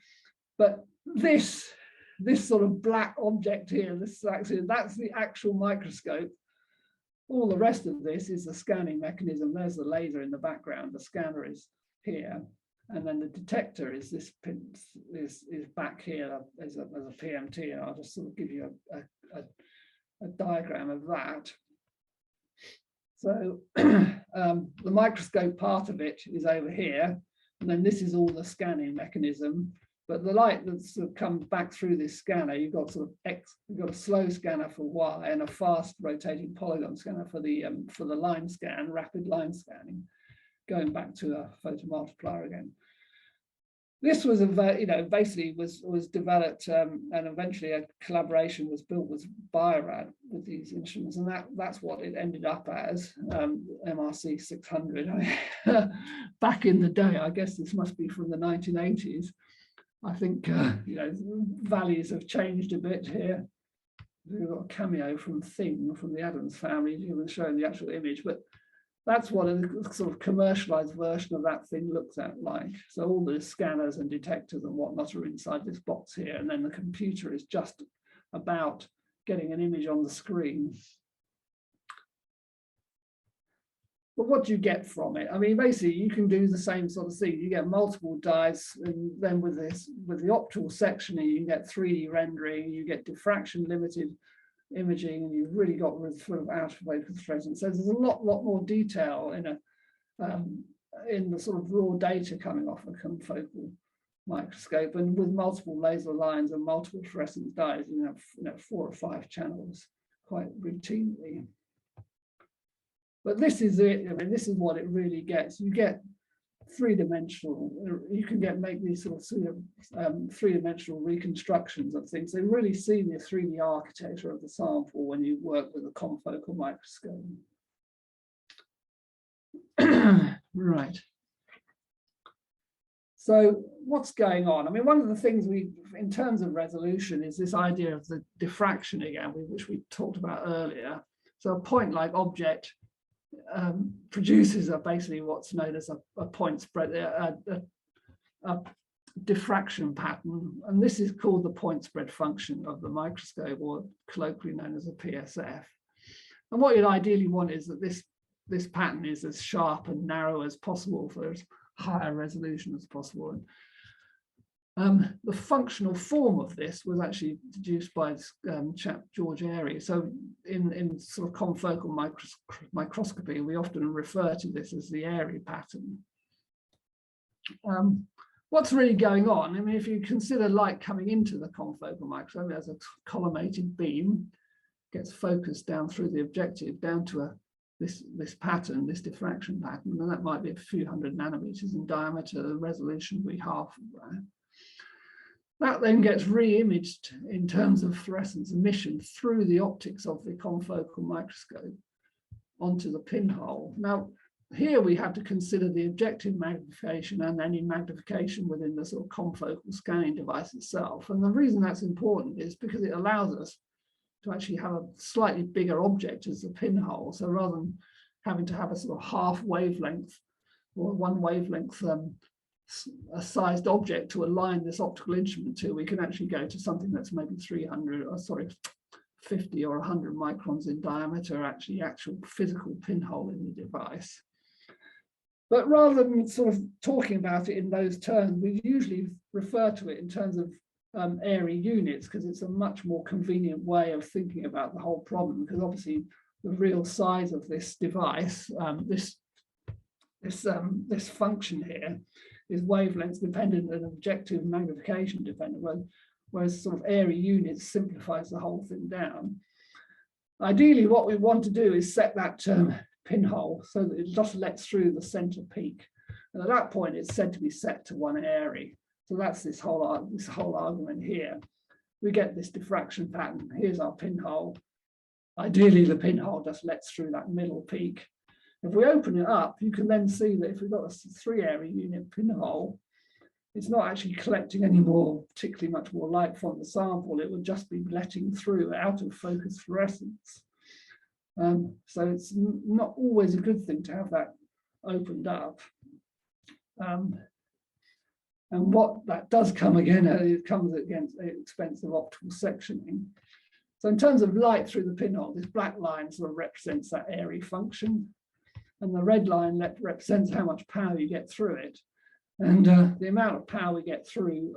Speaker 1: but this sort of black object here, that's the actual microscope. All the rest of this is the scanning mechanism. There's the laser in the background. The scanner is here. And then the detector is this pin is back here as a PMT, and I'll just sort of give you a diagram of that. So the microscope part of it is over here, and then this is all the scanning mechanism. But the light that's sort of comes back through this scanner, you've got sort of you've got a slow scanner for Y and a fast rotating polygon scanner for the line scan, rapid line scanning, going back to a photomultiplier again. This was basically was developed and eventually a collaboration was built with Biorad with these instruments, and that's what it ended up as, MRC 600. Back in the day, I guess this must be from the 1980s. I think values have changed a bit here. We've got a cameo from Thing from the Addams family, showing the actual image, but that's what a sort of commercialized version of that thing looks like. So all the scanners and detectors and whatnot are inside this box here, and then the computer is just about getting an image on the screen. But what do you get from it? I mean, basically, you can do the same sort of thing. You get multiple dyes, and then with the optical sectioning, you can get 3D rendering, you get diffraction limited imaging, and you've really got sort of out of focus fluorescence. So there's a lot more detail in the sort of raw data coming off a confocal microscope, and with multiple laser lines and multiple fluorescence dyes, you have 4 or 5 channels quite routinely. But this is it. I mean, this is what it really gets. You get three-dimensional. You can make these sort of three-dimensional reconstructions of things. They really see the 3D architecture of the sample when you work with a confocal microscope. Right. So what's going on? I mean, one of the things in terms of resolution, is this idea of the diffraction again, which we talked about earlier. So a point-like object produces basically what's known as a point spread, a diffraction pattern, and this is called the point spread function of the microscope, or colloquially known as a PSF. And what you'd ideally want is that this pattern is as sharp and narrow as possible for as high a resolution as possible. And the functional form of this was actually deduced by this chap George Airy. So in sort of confocal microscopy, we often refer to this as the Airy pattern. What's really going on? I mean, if you consider light coming into the confocal microscope as a collimated beam, gets focused down through the objective down to this pattern, this diffraction pattern, and that might be a few hundred nanometers in diameter. The resolution will be half of that. That then gets re-imaged in terms of fluorescence emission through the optics of the confocal microscope onto the pinhole. Now, here we have to consider the objective magnification and any magnification within the sort of confocal scanning device itself. And the reason that's important is because it allows us to actually have a slightly bigger object as the pinhole. So rather than having to have a sort of half wavelength or one wavelength a sized object to align this optical instrument to, we can actually go to something that's maybe 50 or 100 microns in diameter, actual physical pinhole in the device. But rather than sort of talking about it in those terms, we usually refer to it in terms of Airy units, because it's a much more convenient way of thinking about the whole problem, because obviously the real size of this device, this function here, is wavelength dependent and objective magnification dependent, whereas sort of Airy units simplifies the whole thing down. Ideally, what we want to do is set that pinhole so that it just lets through the center peak, and at that point it's said to be set to 1 Airy. So that's this whole argument here. We get this diffraction pattern. Here's our pinhole. Ideally, the pinhole just lets through that middle peak. If we open it up, you can then see that if we've got a 3 Airy unit pinhole, it's not actually collecting any more, particularly much more light from the sample. It would just be letting through out of focus fluorescence. So it's not always a good thing to have that opened up. And what that does come again, it comes against the expense of optical sectioning. So in terms of light through the pinhole, this black line sort of represents that Airy function, and the red line represents how much power you get through it. And the amount of power we get through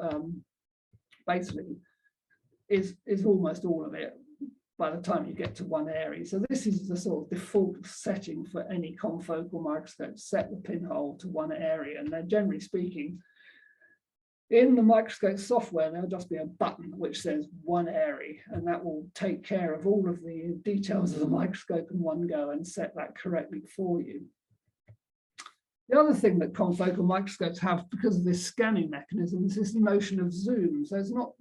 Speaker 1: basically is almost all of it by the time you get to 1 Airy. So this is the sort of default setting for any confocal microscope: set the pinhole to 1 Airy. And then generally speaking, in the microscope software, there'll just be a button which says 1 Airy, and that will take care of all of the details of the microscope in one go and set that correctly for you. The other thing that confocal microscopes have, because of this scanning mechanism, is this notion of zoom. So it's not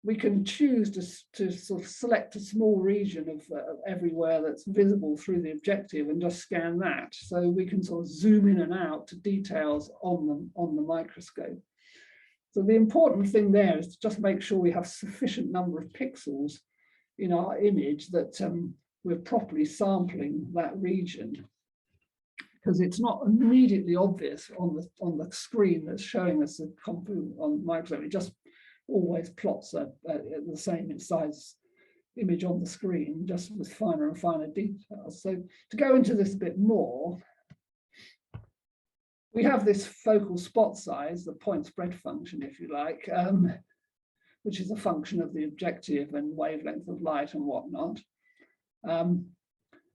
Speaker 1: we can choose to sort of select a small region of everywhere that's visible through the objective and just scan that. So we can sort of zoom in and out to details on the microscope. So the important thing there is to just make sure we have sufficient number of pixels in our image that we're properly sampling that region, because it's not immediately obvious on the screen that's showing us a compound on microscope. It just always plots the same size image on the screen, just with finer and finer details. So to go into this a bit more, we have this focal spot size, the point spread function, if you like, which is a function of the objective and wavelength of light and whatnot.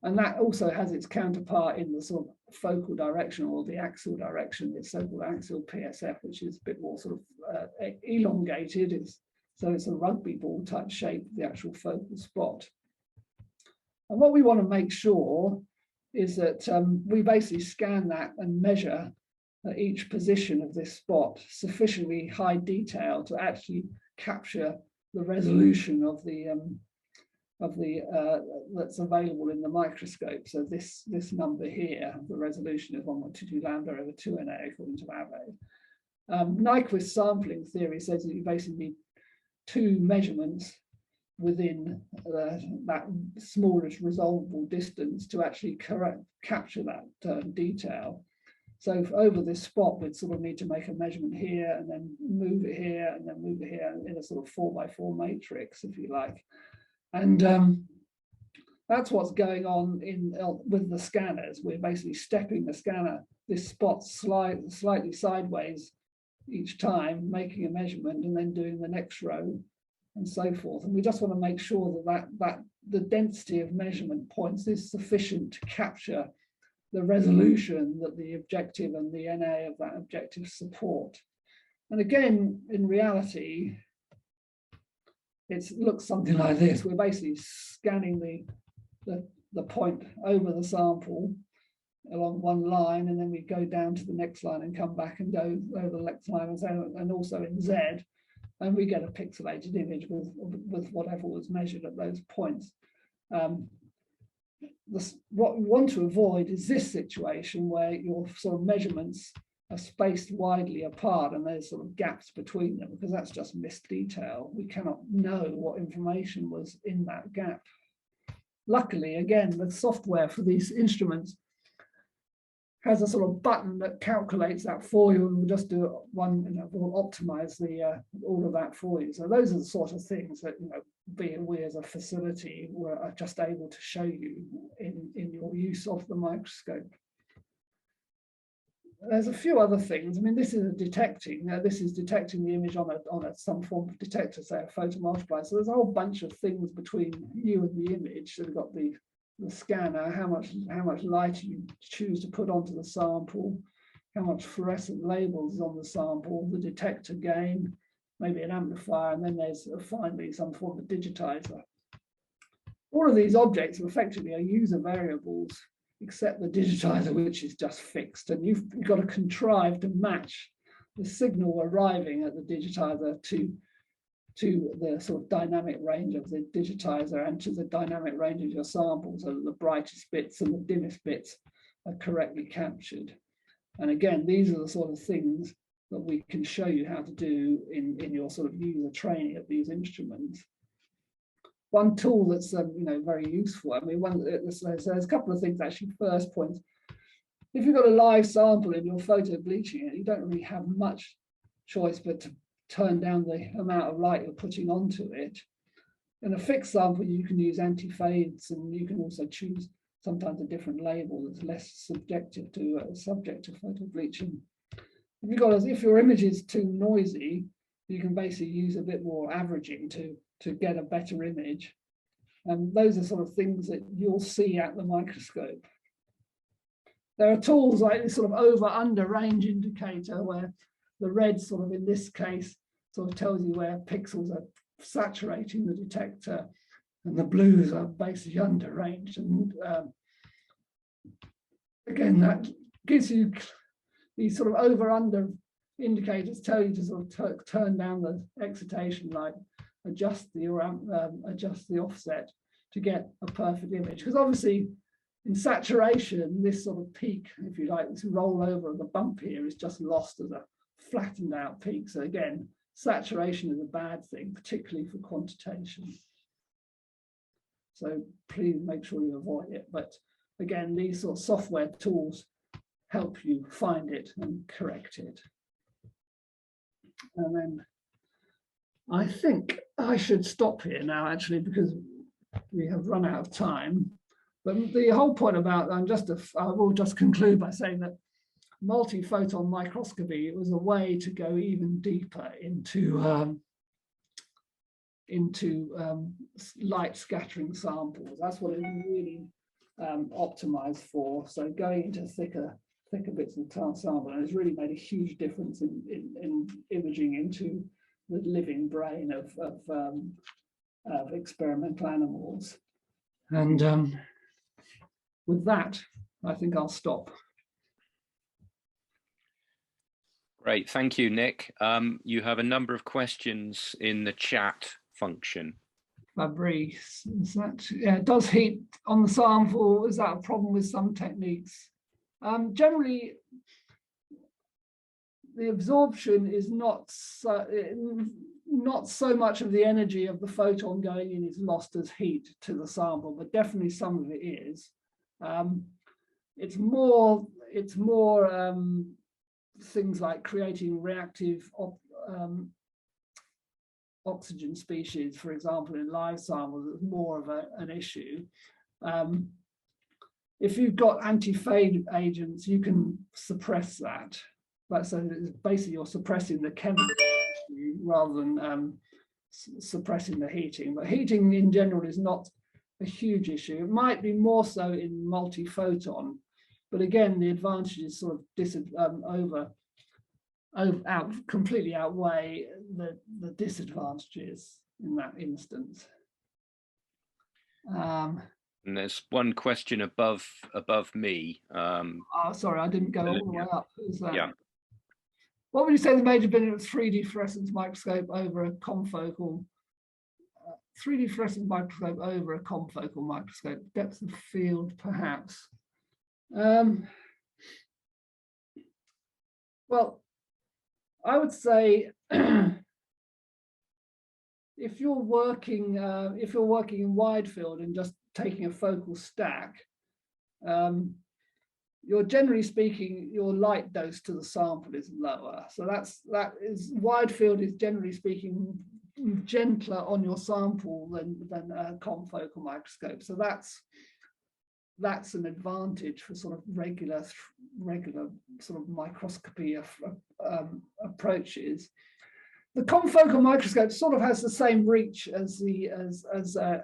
Speaker 1: And that also has its counterpart in the sort of focal direction, or the axial direction, the so-called axial PSF, which is a bit more sort of elongated. So it's a rugby ball type shape, the actual focal spot. And what we want to make sure is that we basically scan that and measure each position of this spot sufficiently high detail to actually capture the resolution of the that's available in the microscope. So this number here, the resolution is 1.22 lambda over 2Na according to Abbé. Nyquist sampling theory says that you basically need 2 measurements within that smallest resolvable distance to actually capture that detail. So over this spot, we'd sort of need to make a measurement here and then move it here and then move it here in a sort of 4x4 matrix, if you like. And that's what's going on with the scanners. We're basically stepping the scanner, this spot slightly sideways each time, making a measurement and then doing the next row and so forth. And we just want to make sure that the density of measurement points is sufficient to capture the resolution that the objective and the NA of that objective support. And again, in reality, it looks something like this. We're basically scanning the point over the sample along one line, and then we go down to the next line and come back and go over the next line, and also in Z, and we get a pixelated image with whatever was measured at those points. What we want to avoid is this situation where your sort of measurements are spaced widely apart and there's sort of gaps between them, because that's just missed detail. We cannot know what information was in that gap. Luckily, again, the software for these instruments has a sort of button that calculates that for you, and we'll just do one, we'll optimize all of that for you. So those are the sort of things that, we as a facility are just able to show you in your use of the microscope. There's a few other things. I mean, this is detecting the image on some form of detector, say a photomultiplier. So there's a whole bunch of things between you and the image. So we've got the scanner, how much light you choose to put onto the sample, how much fluorescent labels is on the sample, the detector gain, maybe an amplifier, and then there's finally some form of digitizer. All of these objects effectively are user variables, except the digitizer, which is just fixed, and you've got to contrive to match the signal arriving at the digitizer to the sort of dynamic range of the digitizer and to the dynamic range of your sample, so that the brightest bits and the dimmest bits are correctly captured. And again, these are the sort of things that we can show you how to do in your sort of user training of these instruments. One tool that's very useful. I mean, there's a couple of things actually. First point, if you've got a live sample and you're photo bleaching it, you don't really have much choice but to turn down the amount of light you're putting onto it. In a fixed sample, you can use anti-fades, and you can also choose sometimes a different label that's less subjective to photo bleaching. If your image is too noisy, you can basically use a bit more averaging to get a better image. And those are sort of things that you'll see at the microscope. There are tools like this sort of over-under range indicator, where the red sort of in this case sort of tells you where pixels are saturating the detector, and the blues are basically under range. And again, that gives you these sort of over-under indicators, tell you to sort of turn down the excitation light, adjust the offset to get a perfect image. Because obviously in saturation, this sort of peak, if you like, this rollover of the bump here is just lost as a flattened out peak. So again, saturation is a bad thing, particularly for quantitation. So please make sure you avoid it. But again, these sort of software tools help you find it and correct it. And then I think I should stop here now, actually, because we have run out of time. But the whole point about, I will just conclude by saying that multiphoton microscopy was a way to go even deeper into light scattering samples. That's what it really optimized for. So going into thicker bits of sample, and it's really made a huge difference in imaging into the living brain of experimental animals. And with that, I think I'll stop.
Speaker 2: Great, thank you, Nick. You have a number of questions in the chat function.
Speaker 1: Fabrice, does heat on the sample, is that a problem with some techniques? Generally, the absorption is not so much of the energy of the photon going in is lost as heat to the sample, but definitely some of it is. it's more things like creating reactive oxygen species, for example, in live samples, is more of an issue. If you've got anti-fade agents, you can suppress that. But so basically you're suppressing the chemical rather than suppressing the heating. But heating in general is not a huge issue. It might be more so in multiphoton, but again, the advantages sort of completely outweigh the disadvantages in that instance.
Speaker 2: And there's one question above me.
Speaker 1: Oh, sorry, I didn't go all the way up. Who's that?
Speaker 2: Yeah.
Speaker 1: What would you say the major benefit of 3D fluorescence microscope over a confocal? 3D fluorescence microscope over a confocal microscope? Depth of field, perhaps. Well, I would say if you're working in wide field and just taking a focal stack, you're generally speaking, your light dose to the sample is lower. So wide field is generally speaking gentler on your sample than a confocal microscope. So that's an advantage for sort of regular sort of microscopy approaches. The confocal microscope sort of has the same reach as a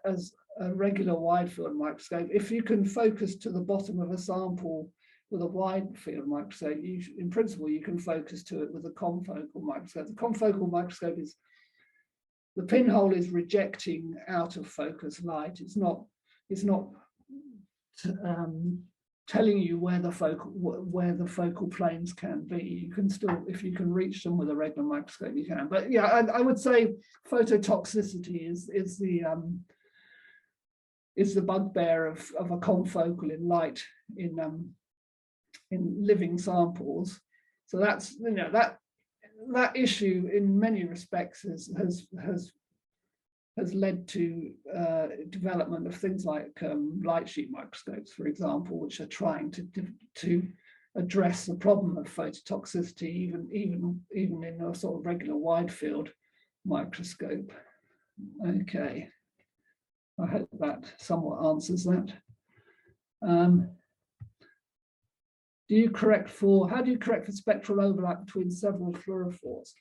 Speaker 1: regular wide field microscope. If you can focus to the bottom of a sample with a wide field microscope, in principle, you can focus to it with a confocal microscope. The confocal microscope is, the pinhole is rejecting out of focus light. It's not telling you where the focal planes can be. You can still, if you can reach them with a regular microscope, you can. But yeah, I would say phototoxicity is the bugbear of a confocal in light in living samples. So that's, you know, that issue in many respects has led to development of things like light sheet microscopes, for example, which are trying to address the problem of phototoxicity even in a sort of regular wide field microscope. Okay, I hope that somewhat answers that. How do you correct for spectral overlap between several fluorophores?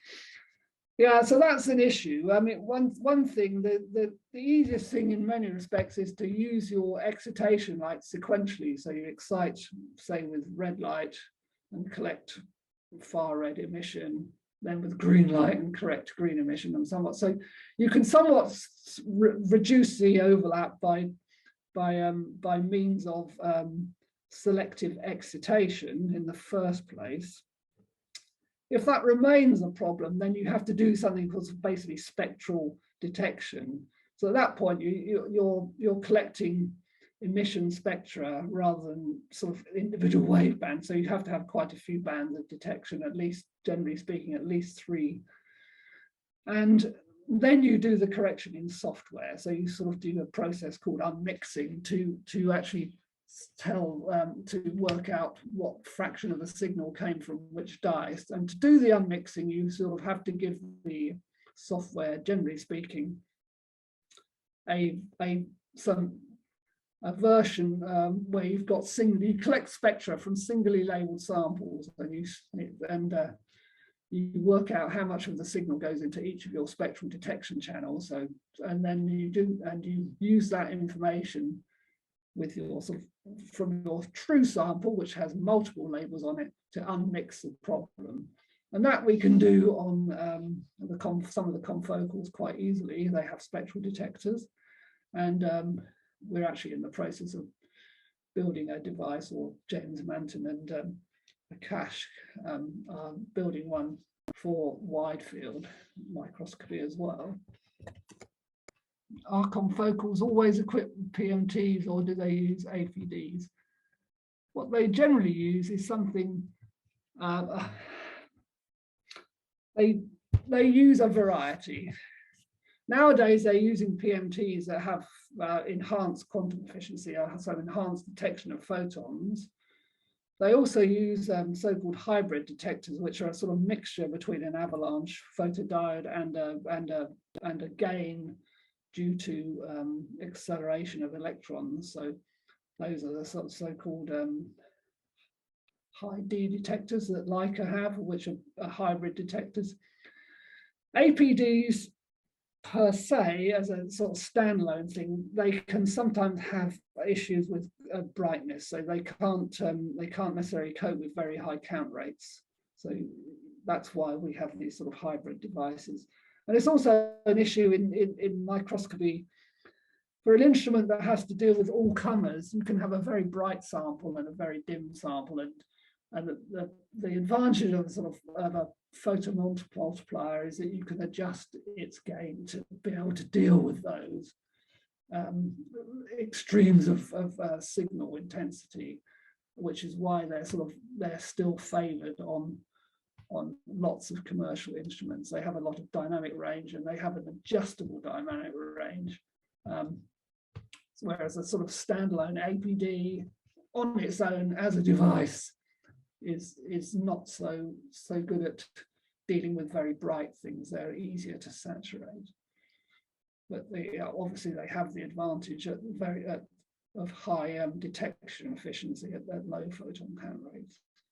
Speaker 1: Yeah, so that's an issue. I mean, one thing, the easiest thing in many respects is to use your excitation light sequentially. So you excite, say, with red light and collect far red emission, then with green light and correct green emission and somewhat. So you can somewhat reduce the overlap by means of selective excitation in the first place. If that remains a problem, then you have to do something called basically spectral detection. So at that point, you're collecting emission spectra rather than sort of individual wave bands. So you have to have quite a few bands of detection, at least, generally speaking, at least 3. And then you do the correction in software. So you sort of do a process called unmixing to actually to work out what fraction of the signal came from which dyes. And to do the unmixing, you sort of have to give the software, generally speaking, a version where you've got you collect spectra from singly labeled samples, and you work out how much of the signal goes into each of your spectral detection channels. So, and then you use that information with your sort of from your true sample, which has multiple labels on it, to unmix the problem. And that we can do on some of the confocals quite easily. They have spectral detectors, and we're actually in the process of building a device, or James Manton and Akash are building one for wide field microscopy as well. Are confocals always equipped with PMTs, or do they use APDs? What they generally use is something, they use a variety. Nowadays, they're using PMTs that have enhanced quantum efficiency, so enhanced detection of photons. They also use so-called hybrid detectors, which are a sort of mixture between an avalanche photodiode and a gain due to acceleration of electrons. So those are the sort of so-called high D detectors that Leica have, which are hybrid detectors. APDs per se, as a sort of standalone thing, they can sometimes have issues with brightness, so they can't necessarily cope with very high count rates. So that's why we have these sort of hybrid devices. And it's also an issue in microscopy. For an instrument that has to deal with all comers, you can have a very bright sample and a very dim sample, and the advantage of sort of a photomultiplier is that you can adjust its gain to be able to deal with those extremes of signal intensity, which is why they're still favoured on lots of commercial instruments. They have a lot of dynamic range and they have an adjustable dynamic range. Whereas a sort of standalone APD on its own as a device is not so good at dealing with very bright things. They're easier to saturate, but obviously they have the advantage of high detection efficiency at low photon count rates.